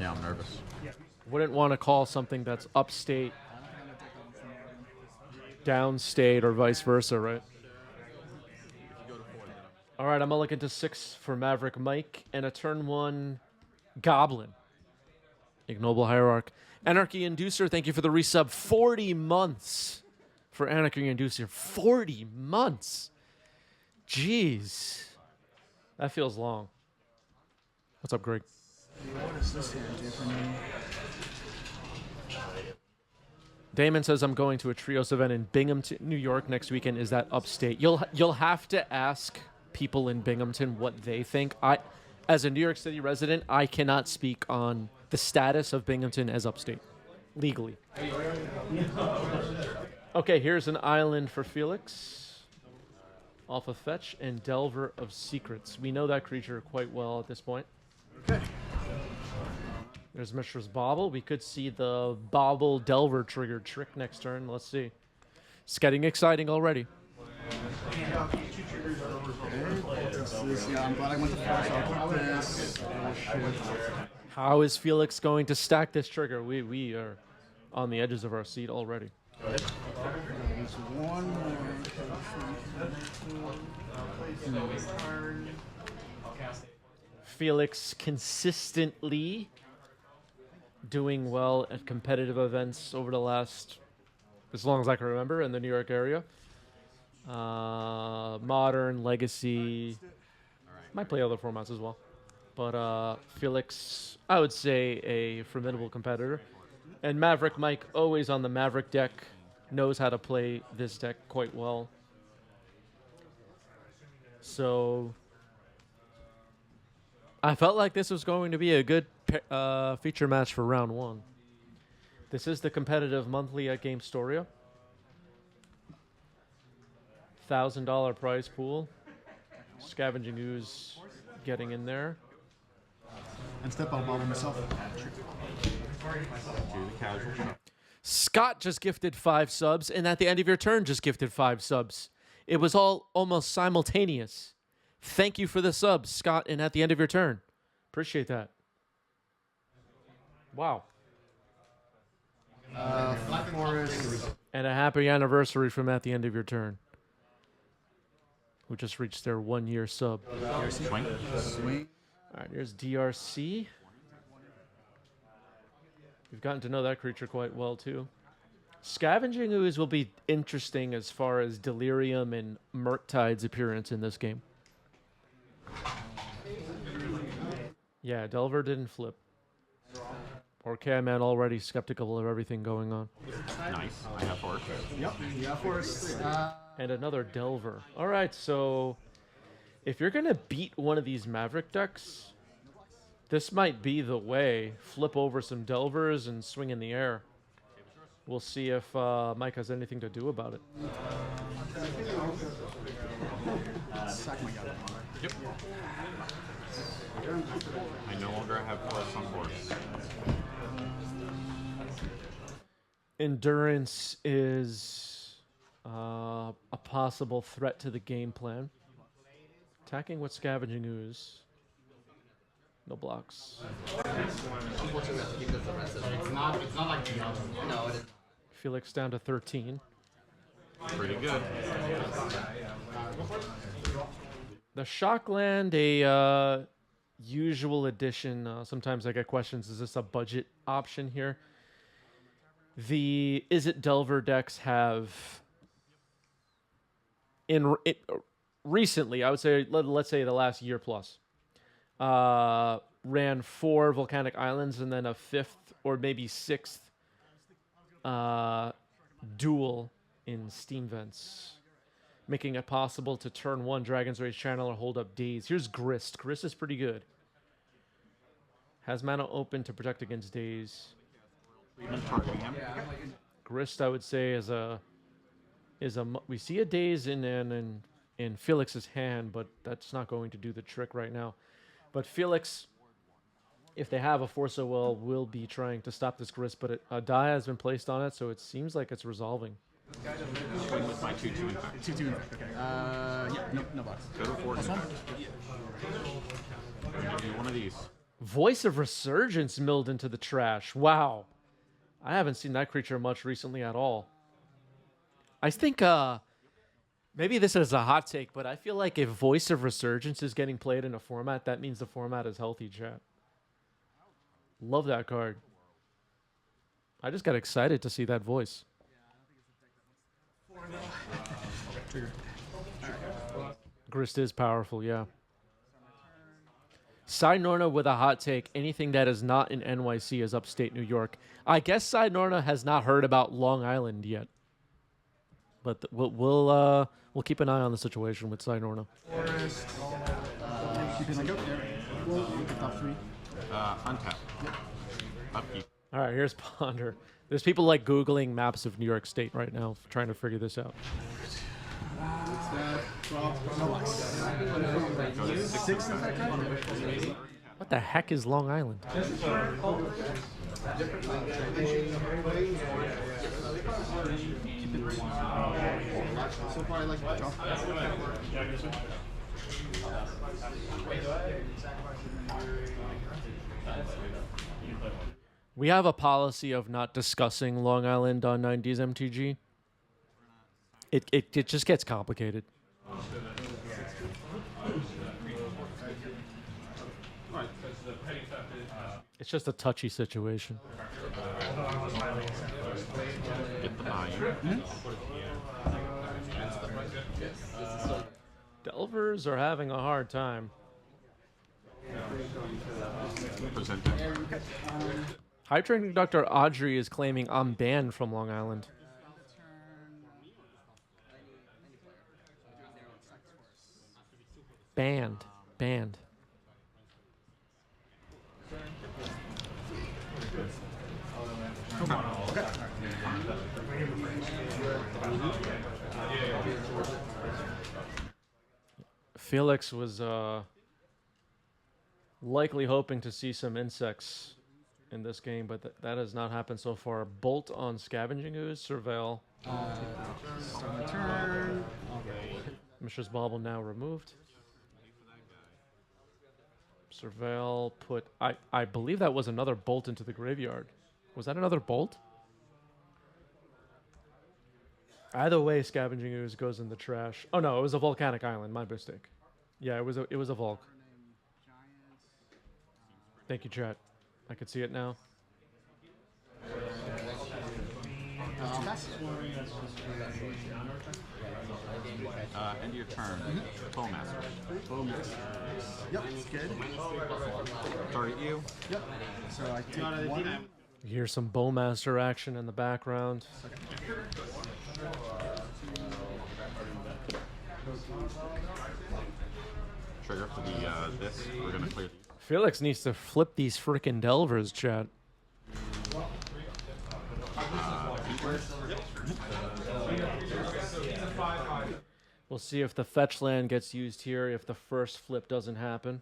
Yeah, I'm nervous. Wouldn't want to call something that's upstate, downstate, or vice versa, right? All right, I'm going to look into 6 for Maverick Mike and a turn 1 Goblin. Ignoble Hierarch. Anarchy Inducer, thank you for the resub. 40 months for Anarchy Inducer. 40 months. Jeez. That feels long. What's up, Greg? What does this hand do for me? Damon says I'm going to a Trios event in Binghamton, New York next weekend. Is that upstate? You'll have to ask people in Binghamton what they think. As a New York City resident, I cannot speak on the status of Binghamton as upstate legally. Okay, here's an island for Felix. Alpha Fetch and Delver of Secrets. We know that creature quite well at this point. Okay. There's Mishra's Bauble. We could see the Bauble Delver triggered trick next turn. Let's see. It's getting exciting already. Yeah, I'm glad I went to first. I'll keep this. How is Felix going to stack this trigger? We are on the edges of our seat already. There's one more. Felix consistently doing well at competitive events over the last, as long as I can remember, in the New York area. Modern, Legacy, might play other formats as well. But Felix, I would say a formidable competitor. And Maverick Mike, always on the Maverick deck, knows how to play this deck quite well. So I felt like this was going to be a good feature match for round 1. This is the competitive monthly at Game Storia. $1,000 prize pool. Scavenging Ooze getting in there. And step on bottom myself. Scott just gifted 5 subs, and at the end of your turn just gifted 5 subs. It was all almost simultaneous. Thank you for the subs, Scott, and at the end of your turn. Appreciate that. Wow. Forest. And a happy anniversary from at the end of your turn. Who just reached their 1-year sub. Swing. Swing. All right, here's DRC. We've gotten to know that creature quite well, too. Scavenging Ooze will be interesting as far as Delirium and Murktide's appearance in this game. Yeah, Delver didn't flip. Or K-Man already skeptical of everything going on. Nice. I have forest. Yep. Yeah, Forest. And another Delver. All right, so if you're going to beat one of these Maverick decks, this might be the way. Flip over some Delvers and swing in the air. We'll see if Mike has anything to do about it. Yep. I no longer have forest on board. Endurance is a possible threat to the game plan. Attacking with Scavenging Ooze. No blocks. Felix down to 13. Pretty good. The Shockland, a usual addition. Sometimes I get questions, is this a budget option here? The Is It Delver decks have, recently, I would say, let's say the last year plus, ran 4 volcanic islands and then a 5th or maybe 6th duel in Steam Vents, making it possible to turn 1 Dragon's Rage Channel or hold up Daze. Here's Grist. Grist is pretty good. Has mana open to protect against Daze. Grist, I would say, is a we see a Daze in Felix's hand, but that's not going to do the trick right now. But Felix, if they have a Force of Will, will be trying to stop this Grist, but a die has been placed on it, so it seems like it's resolving. Swing with my 2/2 impact. 2/2 impact. Okay. Yeah. No box. Go to 4. This one. I'm gonna do one of these. Voice of Resurgence milled into the trash. Wow. I haven't seen that creature much recently at all. I think maybe this is a hot take, but I feel like if Voice of Resurgence is getting played in a format, that means the format is healthy, chat. Love that card. I just got excited to see that voice. Grist is powerful, yeah. Cy Norna with a hot take. Anything that is not in NYC is upstate New York. I guess Cy Norna has not heard about Long Island yet. But we'll keep an eye on the situation with Cy Norna. Forest. Keeping like top 3. Untap. Upkeep. All right, here's Ponder. There's people like Googling maps of New York State right now trying to figure this out. What the heck is Long Island? So far, I like the drop. We have a policy of not discussing Long Island on 90s MTG. It just gets complicated. It's just a touchy situation. Get the buy-in. Delvers are having a hard time. Present it. High Training Dr. Audrey is claiming I'm banned from Long Island. Banned. Banned. Felix was likely hoping to see some insects in this game, but that has not happened so far. Bolt on Scavenging Ooze, Surveil. Turn. Mishra's Bauble now removed. Surveil put... I believe that was another bolt into the graveyard. Was that another bolt? Either way, Scavenging Ooze goes in the trash. Oh no, it was a volcanic island. My mistake. Yeah, it was a Volk. Thank you, chat. I can see it now. End of your turn. Bowmaster. Yep, it's good. Target you. Yep. So I take 1. You hear some Bowmaster action in the background. Trigger for the this. We're gonna clear these. Felix needs to flip these frickin' Delvers, chat. We'll see if the fetch land gets used here if the first flip doesn't happen.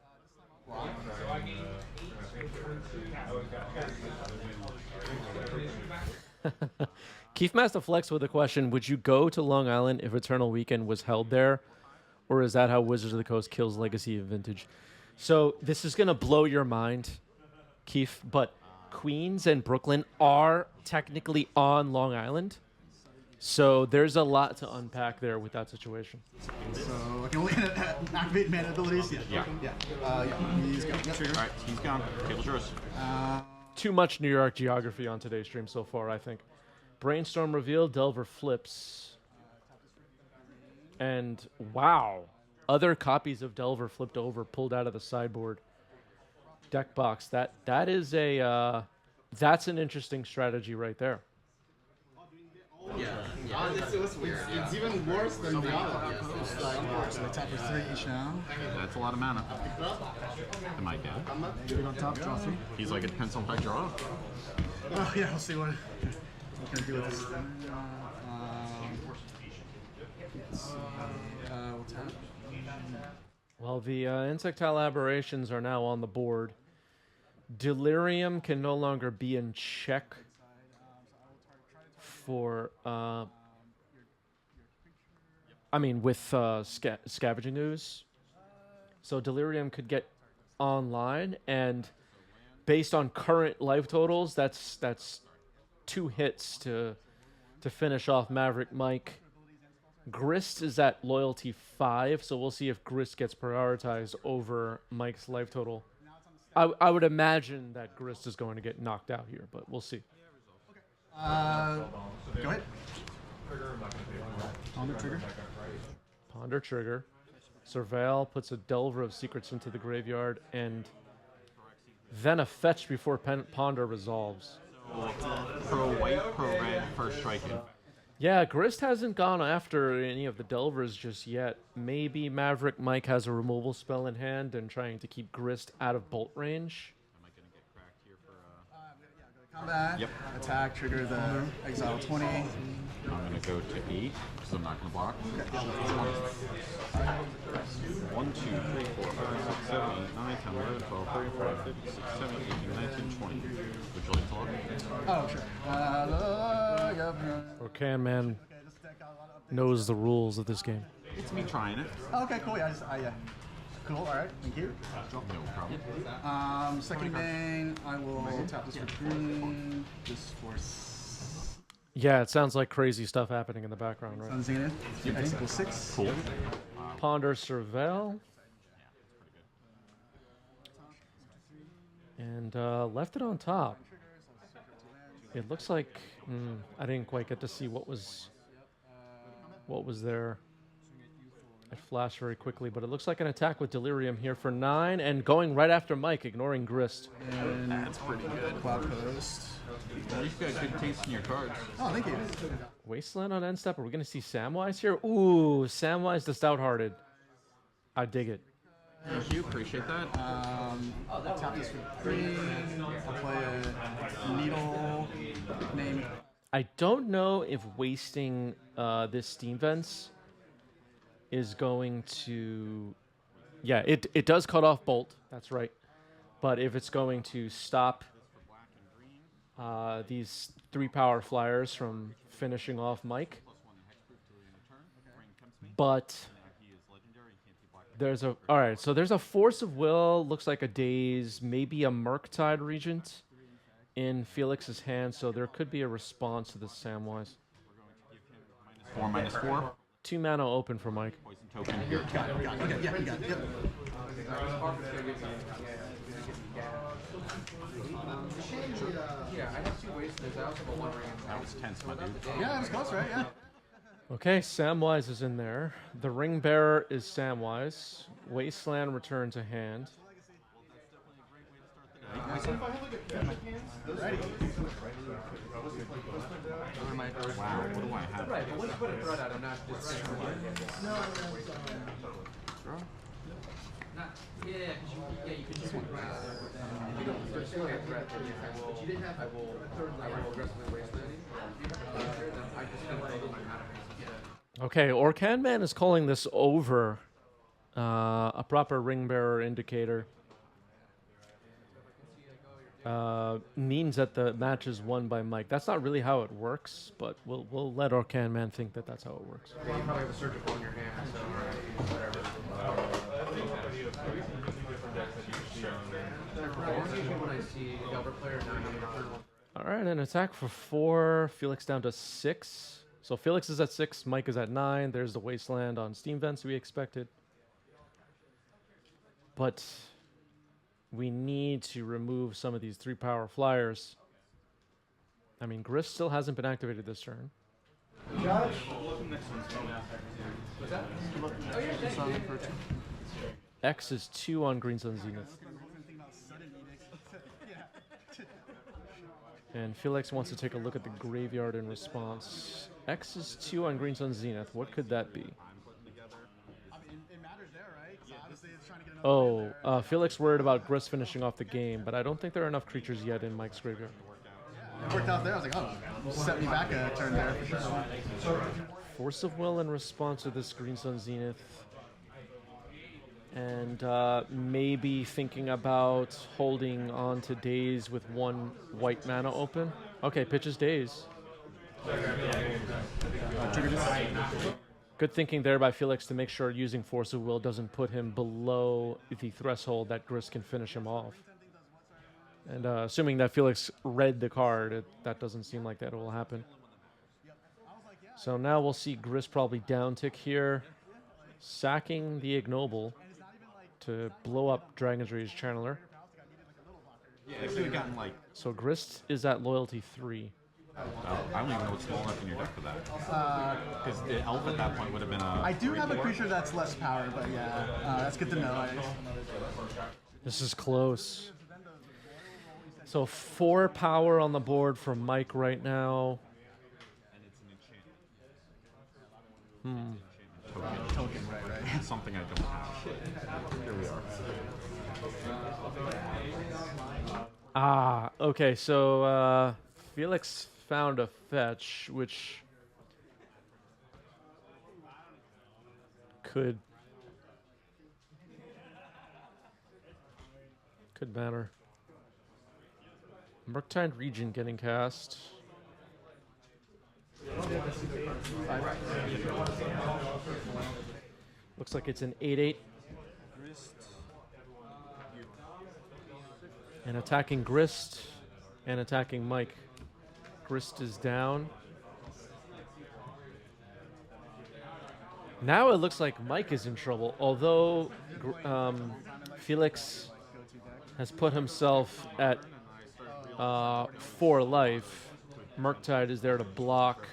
Keith Master Flex with a question. Would you go to Long Island if Eternal Weekend was held there? Or is that how Wizards of the Coast kills Legacy of Vintage? So this is going to blow your mind, Keith, but Queens and Brooklyn are technically on Long Island. So there's a lot to unpack there with that situation. So I can only activate mana abilities. Yeah. He's gone. Yep. All right, he's gone. Table's yours. Too much New York geography on today's stream so far, I think. Brainstorm revealed, Delver flips. And wow, other copies of Delver flipped over, pulled out of the sideboard. Deck box. That is a that's an interesting strategy right there. It's even worse than the other. So I tap for 3 each now. That's a lot of mana. Am I dead? Put on top, draw 3. He's like, it depends on if I draw. Oh yeah, we'll see what can I do with this. We'll tap. Well, the insectile aberrations are now on the board. Delirium can no longer be in check for, with Scavenging Ooze. So Delirium could get online, and based on current life totals, that's 2 hits to finish off Maverick Mike. Grist is at loyalty 5, so we'll see if Grist gets prioritized over Mike's life total. I would imagine that Grist is going to get knocked out here, but we'll see. Go ahead. Ponder trigger. Ponder trigger. Surveil puts a Delver of Secrets into the graveyard, and then a fetch before Ponder resolves. Pro white, pro red, first striking. Yeah, Grist hasn't gone after any of the Delvers just yet. Maybe Maverick Mike has a removal spell in hand and trying to keep Grist out of bolt range. Am I going to get cracked here for... Combat. Yep. Attack, trigger the exile 20. I'm going to go to 8, because I'm not going to block. 1, 2, 3, 4, 5, 6, 7, 8, 9, 10, 11, 12, 13, 14, 15, 16, 17, 18, 19, 20. Would you like to look? Oh, sure. Orcan Man knows the rules of this game. It's me trying it. Okay, cool. Yeah, yeah. Cool. All right. Thank you. No problem. Second main, I will tap this for green. This for Yeah, it sounds like crazy stuff happening in the background, right? Sun Zenith. X equals 6. Cool. Ponder Surveil. And left it on top. It looks like I didn't quite get to see what was there. It flashed very quickly, but it looks like an attack with Delirium here for 9 and going right after Mike, ignoring Grist. And that's pretty good. Cloud Coast. You've got good taste in your cards. Oh, thank you. Wasteland on end step. Are we going to see Samwise here? Ooh, Samwise the Stout-Hearted. I dig it. Thank you. Appreciate that. I'll tap this for green. I'll play a needle name. I don't know if wasting this Steam Vents is going to... Yeah, it does cut off Bolt. That's right. But if it's going to stop these 3 power flyers from finishing off Mike. But there's a... Alright, so there's a Force of Will. Looks like a Daze. Maybe a Murktide Regent in Felix's hand. So there could be a response to this Samwise. 4 minus 4. 2 mana open for Mike. Poison token here. Got it. Okay, yeah, you got it. Yep. That was tense, my dude. Yeah, it was close, right? Yeah. Okay, Samwise is in there. The Ring Bearer is Samwise. Wasteland return to hand. Wow, what do I have? Okay, Orcan Man is calling this over. A proper Ring Bearer indicator. Means that the match is won by Mike. That's not really how it works, but we'll let Orcan Man think that that's how it works. You probably have a surgical in your hand, so whatever. When I see Delver player 9 on the return. All right, an attack for 4. Felix down to 6. So Felix is at 6. Mike is at 9. There's the Wasteland on Steam Vents we expected. But we need to remove some of these 3 power flyers. I mean, Grist still hasn't been activated this turn. Judge. X is 2 on Green Sun Zenith. And Felix wants to take a look at the graveyard in response. X is 2 on Green Sun Zenith. What could that be? Oh, Felix worried about Grist finishing off the game, but I don't think there are enough creatures yet in Mike's graveyard. It worked out there. I was like, oh, set me back a turn there for sure. Force of Will in response to this Green Sun Zenith. And maybe thinking about holding on to Daze with 1 white mana open. Okay, pitches Daze. Good thinking there by Felix to make sure using Force of Will doesn't put him below the threshold that Grist can finish him off. And assuming that Felix read the card, that doesn't seem like that will happen. So now we'll see Grist probably down tick here, sacking the Ignoble to blow up Dragon's Rage Channeler. Yeah, it could have gotten like. So Grist is at loyalty 3. I don't even know what's small enough in your deck for that. Because the elf at that point would have been a. I do have a creature that's less power, but yeah, that's good to know. This is close. So 4 power on the board for Mike right now. Token, right. Something I don't have. Here we are. Ah, okay, so Felix found a fetch, which could matter. Murktide Region getting cast. Looks like it's an 8/8. And attacking Grist and attacking Mike. Grist is down. Now it looks like Mike is in trouble, although Felix has put himself at 4 life. Murktide is there to block.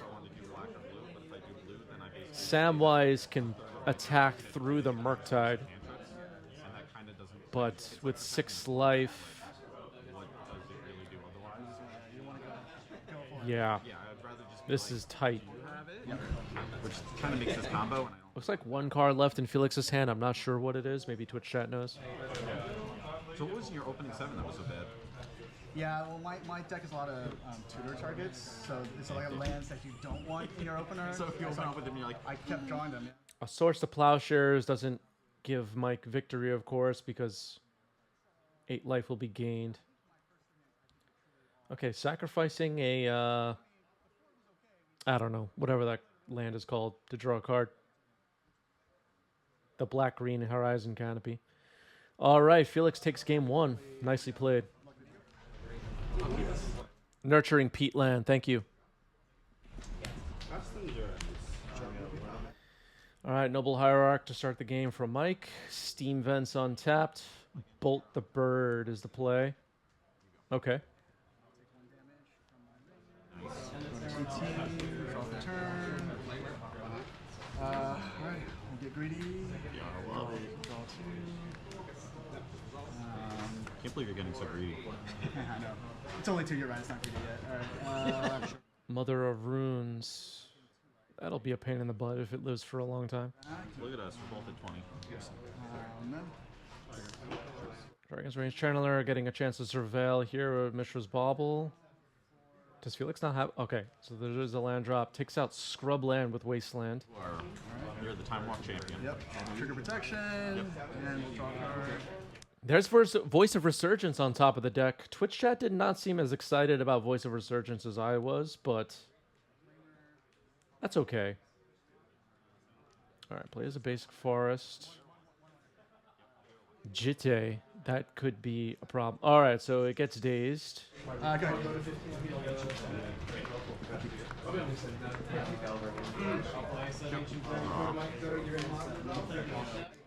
Samwise can attack through the Murktide, but with 6 life, yeah, this is tight. Which kind of makes this combo. Looks like 1 card left in Felix's hand. I'm not sure what it is. Maybe Twitch chat knows. So what was in your opening 7 that was so bad? Yeah, well, my deck is a lot of tutor targets, so it's like lands that you don't want in your opener. So if you open up with them, you're like, I kept drawing them. A Source to Plowshares doesn't give Mike victory, of course, because 8 life will be gained. Okay, sacrificing a, I don't know, whatever that land is called, to draw a card. The black-green Horizon Canopy. All right, Felix takes game 1. Nicely played. Nurturing Peatland, thank you. All right, Noble Hierarch to start the game for Mike. Steam Vents untapped. Bolt the Bird is the play. Okay. Off the turn. Alright, we'll get greedy. Draw 2. Can't believe you're getting so greedy. I know. It's only 2, you're right, it's not greedy yet. Alright. Mother of Runes. That'll be a pain in the butt if it lives for a long time. Look at us, we're both at 20. Dragon's Range Channeler getting a chance to surveil here with Mishra's Bauble. Does Felix not have... Okay, so there is a land drop. Takes out Scrub Land with Wasteland. You're the Time Walk champion. Yep. Trigger protection. And we'll draw a card. There's Voice of Resurgence on top of the deck. Twitch chat did not seem as excited about Voice of Resurgence as I was, but that's okay. All right, plays a basic forest. Jitte, that could be a problem. All right, so it gets dazed. Go ahead.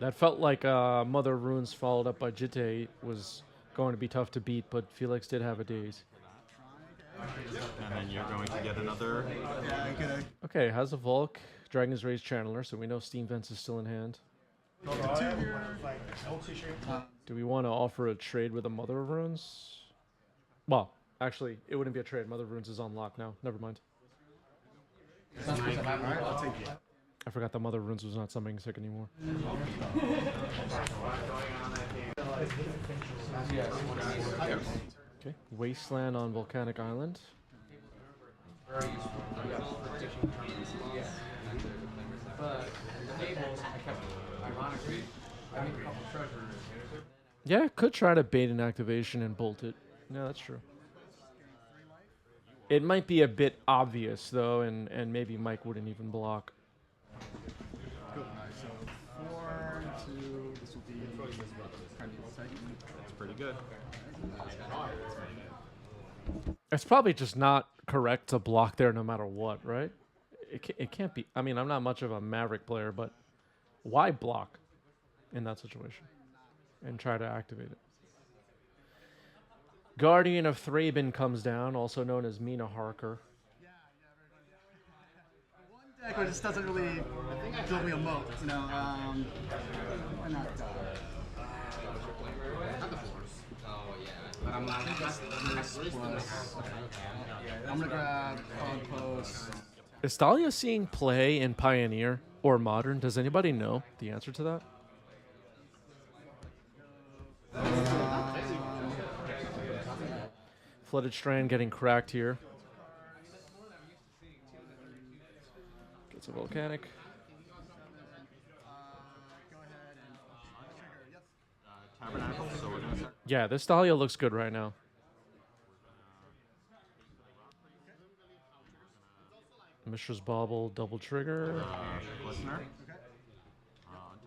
That felt like Mother of Runes followed up by Jitte was going to be tough to beat, but Felix did have a daze. And then you're going to get another. Okay, has a Volk, Dragon's Rage Channeler, so we know Steam Vents is still in hand. Do we want to offer a trade with a Mother of Runes? Well, actually, it wouldn't be a trade. Mother of Runes is on lock now. Never mind. I forgot that Mother of Runes was not summoning sick anymore. Okay, Wasteland on Volcanic Island. Yeah, could try to bait an activation and bolt it. Yeah, that's true. It might be a bit obvious, though, and maybe Mike wouldn't even block. Cool. Alright, so 4, 2, this will be kind of second. That's pretty good. It's probably just not correct to block there no matter what, right? It can't be. I mean, I'm not much of a Maverick player, but why block in that situation and try to activate it? Guardian of Thraben comes down, also known as Mina Harker. One deck where just doesn't really build me a moat, you know. Why not? But I'm not. I'm gonna grab Cog Post. Is Thalia seeing play in Pioneer or Modern? Does anybody know the answer to that? Flooded Strand getting cracked here. Gets a Volcanic. Tabernacle, so we're gonna start. Yeah, this Thalia looks good right now. Mishra's Bauble, double trigger. Listener.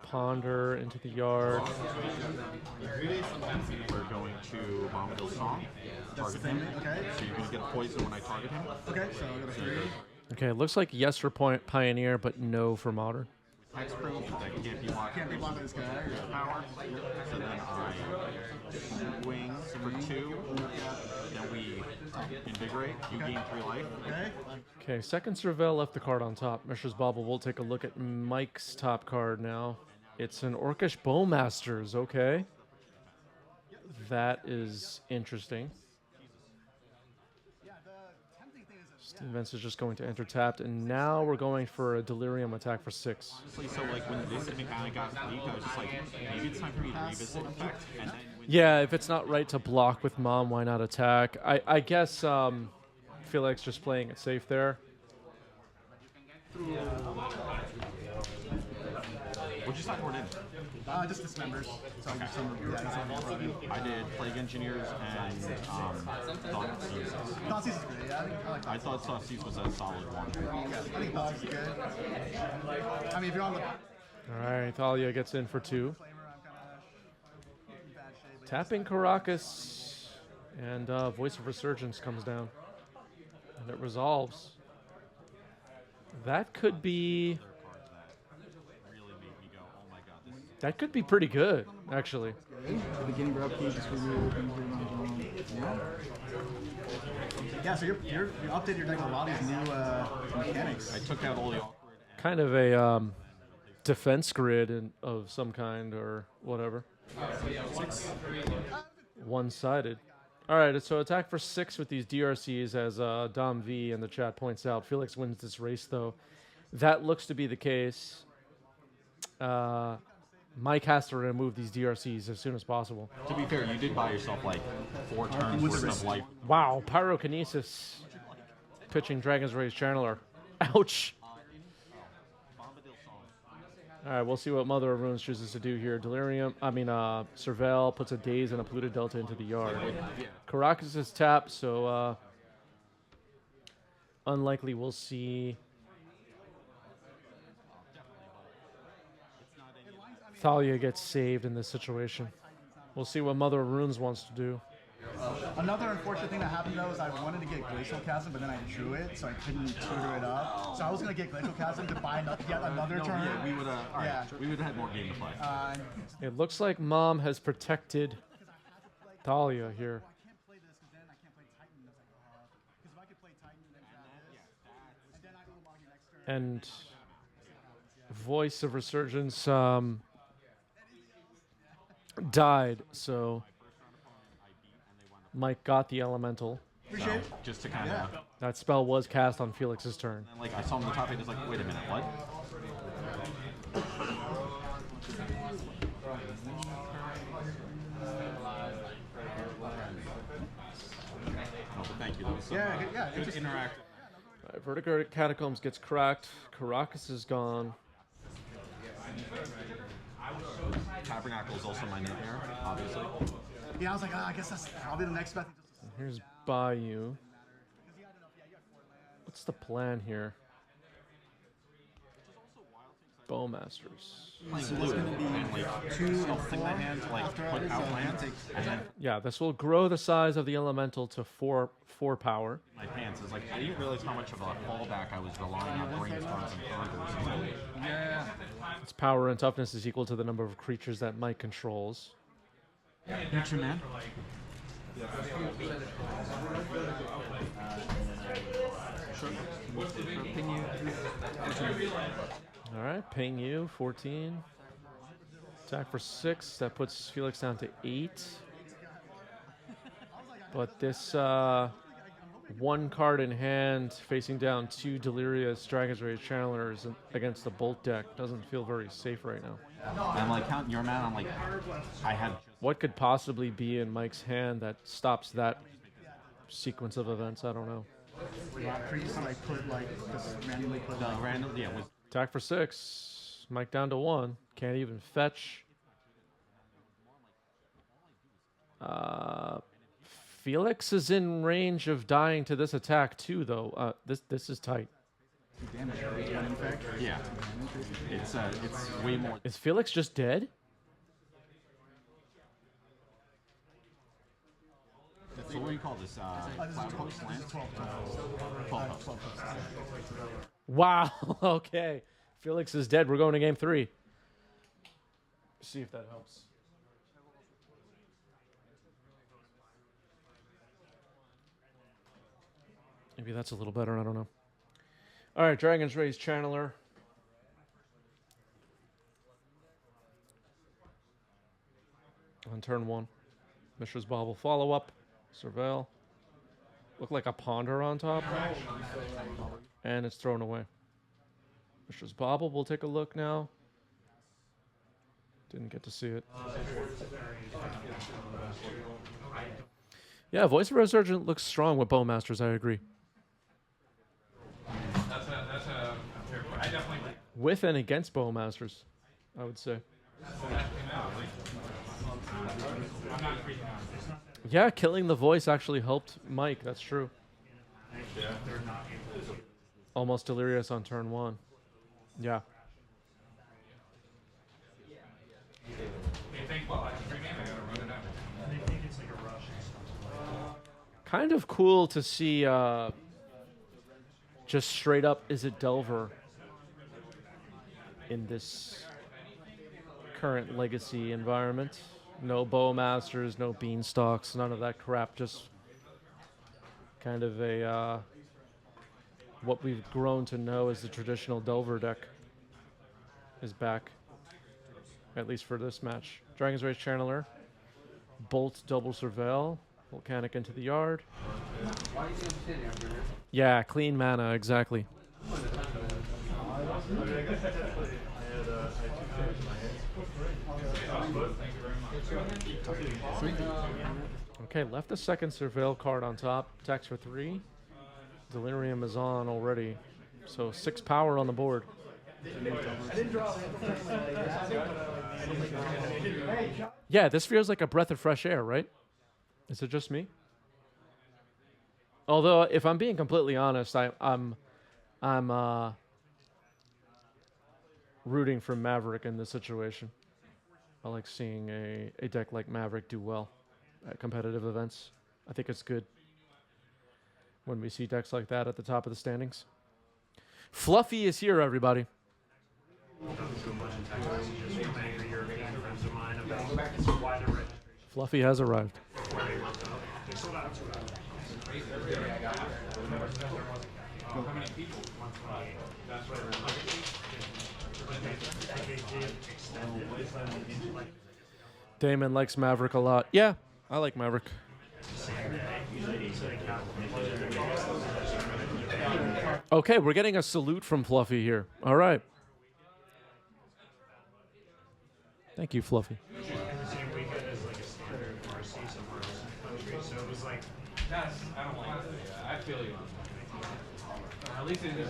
Ponder into the yard. We're going to Bombadil Song. Target him. Okay. So you're gonna get a poison when I target him. Okay, so I got a 3. Okay, it looks like yes for Pioneer, but no for Modern. Hexproof, that can't be blocked. Can't be blocked by this guy. Power. So then I wing for 2. Then we invigorate. You gain 3 life. Okay. Okay, second Cervelle left the card on top. Mishra's Bauble. We'll take a look at Mike's top card now. It's an Orcish Bowmasters. Okay. That is interesting. Steam Vents is just going to enter tapped, and now we're going for a Delirium attack for 6. Honestly, so like when this mechanic got leaked, I was just like, maybe it's time for me to revisit effect. And then when Yeah, if it's not right to block with Mom, why not attack? I guess Felix just playing it safe there. what'd you sideboard in? Just dismembers. So I just I did Plague Engineers and Thought Seize. Thoughtseize is great. Yeah, I like I thought Thought Seize was a solid one. I think Thoughtseize is good. I mean, if you're on the All right, Thalia gets in for 2. flamer, I'm kind of in bad shape. Tapping Caracas, and Voice of Resurgence comes down. And it resolves. That could be... Really made me go, oh my god, this is That could be pretty good, actually. The beginning grab key just for you. Yeah, so you updated your deck with a lot of these new mechanics. I took out all the awkward and Kind of a defense grid of some kind or whatever. 6. One-sided. All right, so attack for 6 with these DRCs, as Dom V in the chat points out. Felix wins this race, though. That looks to be the case. Mike has to remove these DRCs as soon as possible. to be fair, you did buy yourself like 4 turns worth of life. Wow, Pyrokinesis. Pitching Dragon's Rage Channeler. Ouch. All right, we'll see what Mother of Runes chooses to do here. Cervelle puts a Daze and a Polluted Delta into the yard. Caracas is tapped, so unlikely we'll see Thalia gets saved in this situation. We'll see what Mother of Runes wants to do. Another unfortunate thing that happened though is I wanted to get Glacial Chasm, but then I drew it, so I couldn't tutor it up. So I was gonna get Glacial Chasm to buy yet another turn. Yeah, we would have. Yeah. We would have had more game to play. It looks like Mom has protected Thalia here. I can't play this because then I can't play Titan. Because if I could play Titan, then grab this, and then I will log you next turn. And Voice of Resurgence died, so Mike got the elemental. Appreciate it. Just to kind of, That spell was cast on Felix's turn. like, I saw him on the top, and it's like, wait a minute, what? No, but thank you. That was some, good interesting. interactive. Vertigo Catacombs gets cracked. Caracas is gone. Tabernacle is also my nightmare, obviously. Yeah, I was like, I guess that's probably the next best thing. Here's Bayou. What's the plan here? Bowmasters. So there's going to be and like 2 and 4 thing my hand to like after put it, out so lands, and then Yeah, this will grow the size of the elemental to four power. my pants is like I didn't realize how much of a fallback I was relying on brainstorms and conquers until Yeah. Its power and toughness is equal to the number of creatures that Mike controls. Future man. All right, ping you, 14. Attack for 6. That puts Felix down to 8. But this one card in hand, facing down 2 Delirious Dragon's Rage Channelers against the Bolt deck doesn't feel very safe right now. I'm like counting your man. I'm like, I have What could possibly be in Mike's hand that stops that sequence of events? I don't know. Rock Priest, like put like just randomly put the like, random. Yeah, with Attack for 6. Mike down to 1. Can't even fetch. Felix is in range of dying to this attack too, though. This is tight. damage, right? One infect. yeah, it's way more. Is Felix just dead? So what do you call this? This is Cloud 12, Host this land? is 12 12 hosts. 12 hosts. Wow. Okay. Felix is dead. We're going to game 3. See if that helps. Maybe that's a little better. I don't know. All right, Dragon's Rage Channeler. On turn 1. Mishra's Bauble follow-up. Surveil. Look like a ponder on top. And it's thrown away. Mishra's Bauble, we'll take a look now. Didn't get to see it. Yeah, Voice of Resurgent looks strong with Bowmasters, I agree. I definitely. With and against Bowmasters, I would say. Yeah, killing the voice actually helped Mike, that's true. Almost delirious on turn 1. Yeah. Kind of cool to see just straight up is it Delver in this current legacy environment. No Bowmasters, no Beanstalks, none of that crap. Just kind of a what we've grown to know as the traditional Delver deck is back, at least for this match. Dragon's Rage Channeler, Bolt double Surveil, Volcanic into the yard. Yeah, clean mana, exactly. Okay, left the second Surveil card on top. Attacks for 3. Delirium is on already. So 6 power on the board. Yeah, this feels like a breath of fresh air, right? Is it just me? Although, if I'm being completely honest, I'm rooting for Maverick in this situation. I like seeing a deck like Maverick do well at competitive events. I think it's good when we see decks like that at the top of the standings. Fluffy is here, everybody. Fluffy has arrived. Damon likes Maverick a lot. Yeah, I like Maverick. Okay, we're getting a salute from Fluffy here. All right. Thank you, Fluffy. That's, I don't like that. Yeah, I feel you. At least it is.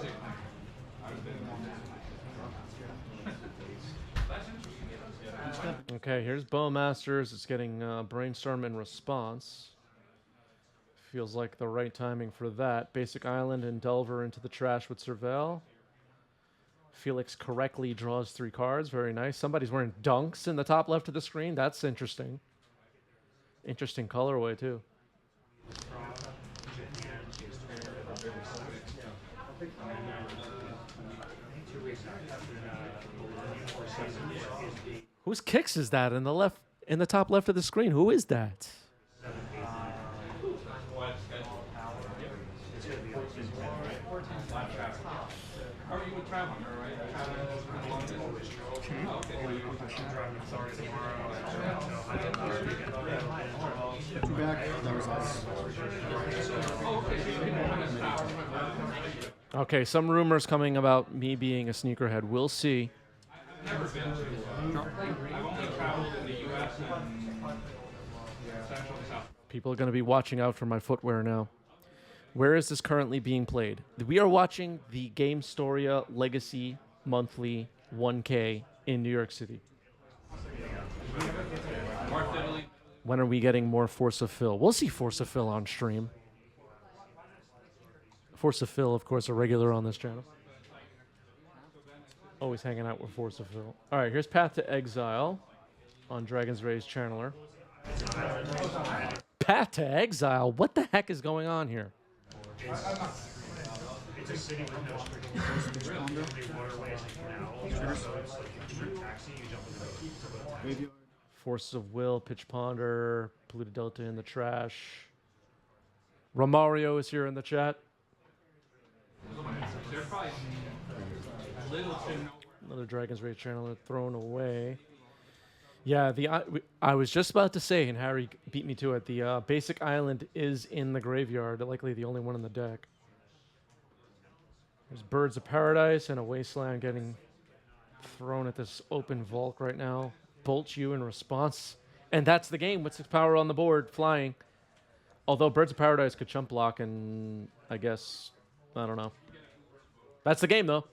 Okay, here's Bowmasters. It's getting Brainstorm in response. Feels like the right timing for that. Basic Island and Delver into the trash with Surveil. Felix correctly draws 3 cards. Very nice. Somebody's wearing dunks in the top left of the screen. That's interesting. Interesting colorway, too. Whose kicks is that in the top left of the screen? Who is that? Are you with travel, right? Okay, some rumors coming about me being a sneakerhead. We'll see. Never been to. I've only traveled in the U.S. and Central and South. People are going to be watching out for my footwear now. Where is this currently being played? We are watching the Game Storia Legacy Monthly 1K in New York City. North Italy. When are we getting more Force of Phil? We'll see Force of Phil on stream. Force of Phil, of course, a regular on this channel. Always hanging out with Force of Phil. All right, here's Path to Exile on Dragon's Rage Channeler. Path to Exile? What the heck is going on here? It's a city with no street. Only waterways and canals. So it's like you can taxi, you jump in the boat. Forces of Will, Pitch Ponder, Polluted Delta in the trash. Romario is here in the chat. They're probably little to no. Another Dragon's Rage Channeler thrown away. Yeah, I was just about to say, and Harry beat me to it, the basic island is in the graveyard, likely the only one in the deck. There's Birds of Paradise and a Wasteland getting thrown at this open Volk right now. Bolt you in response. And that's the game with 6 power on the board, flying. Although Birds of Paradise could chump block and, I guess, I don't know. That's the game, though.